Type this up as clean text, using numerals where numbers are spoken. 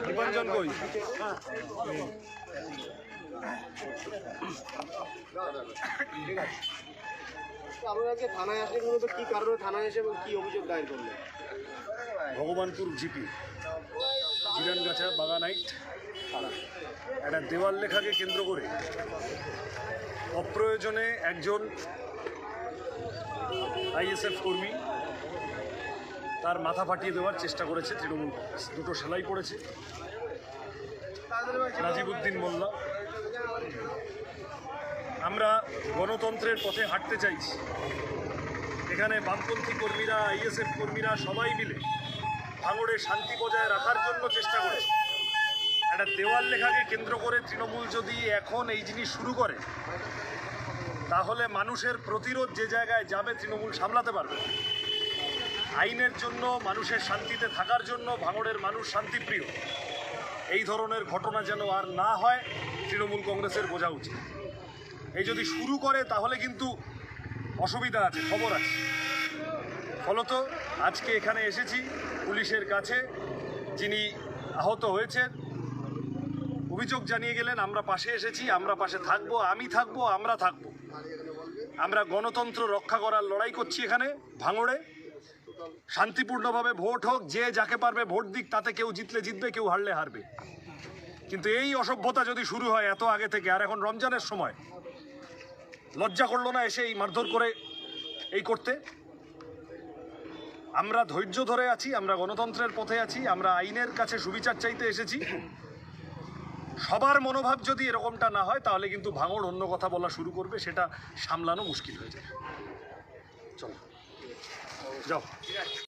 দীপাঞ্জন কই? আপনারা যে থানায় আসলে মূলত কি কারণে থানায় এসে এবং কি অভিযোগ দায়ের করলেন? ভগবানপুর জিপি জিরানগাছা বাগানাইট একটা দেওয়াল লেখাকে কেন্দ্র করে অপ্রয়োজনে একজন আইএসএফ কর্মী তার মাথা ফাটিয়ে দেওয়ার চেষ্টা করেছে তৃণমূল কংগ্রেস। দুটো সেলাই পড়েছে। নাজিবুদ্দিন মোল্লা, আমরা গণতন্ত্রের পথে হাঁটতে চাইছি। এখানে বামপন্থী কর্মীরা, আইএসএফ কর্মীরা সবাই মিলে ভাঙড়ে শান্তি বজায় রাখার জন্য চেষ্টা করেছে। একটা দেওয়াল লেখাকে কেন্দ্র করে তৃণমূল যদি এখন এই জিনিস শুরু করে, তাহলে মানুষের প্রতিরোধ যে জায়গায় যাবে তৃণমূল সামলাতে পারবে। আইনের জন্য, মানুষের শান্তিতে থাকার জন্য ভাঙড়ের মানুষ শান্তিপ্রিয়। এই ধরনের ঘটনা যেন আর না হয় তৃণমূল কংগ্রেসের বোঝা উচিত। এই যদি শুরু করে তাহলে কিন্তু অসুবিধা আছে, খবর আছে। ফলত আজকে এখানে এসেছি পুলিশের কাছে, যিনি আহত হয়েছেন অভিযোগ জানিয়ে গেলেন। আমরা পাশে এসেছি, আমরা পাশে থাকবো, আমি থাকবো, আমরা থাকবো। আমরা গণতন্ত্র রক্ষা করার লড়াই করছি এখানে ভাঙড়ে। শান্তিপূর্ণভাবে ভোট হোক, যে যাকে পারবে ভোট দিক, তাতে কেউ জিতলে জিতবে, কেউ হারলে হারবে। কিন্তু এই অসভ্যতা যদি শুরু হয় এত আগে থেকে, আর এখন রমজানের সময়, লজ্জা করলো না এসে এই মারধর করে এই করতে? আমরা ধৈর্য ধরে আছি, আমরা গণতন্ত্রের পথে আছি, আমরা আইনের কাছে সুবিচার চাইতে এসেছি। সবার মনোভাব যদি এরকমটা না হয়, তাহলে কিন্তু ভাঙড় অন্য কথা বলা শুরু করবে, সেটা সামলানো মুশকিল হয়ে যাবে। চলো যাও।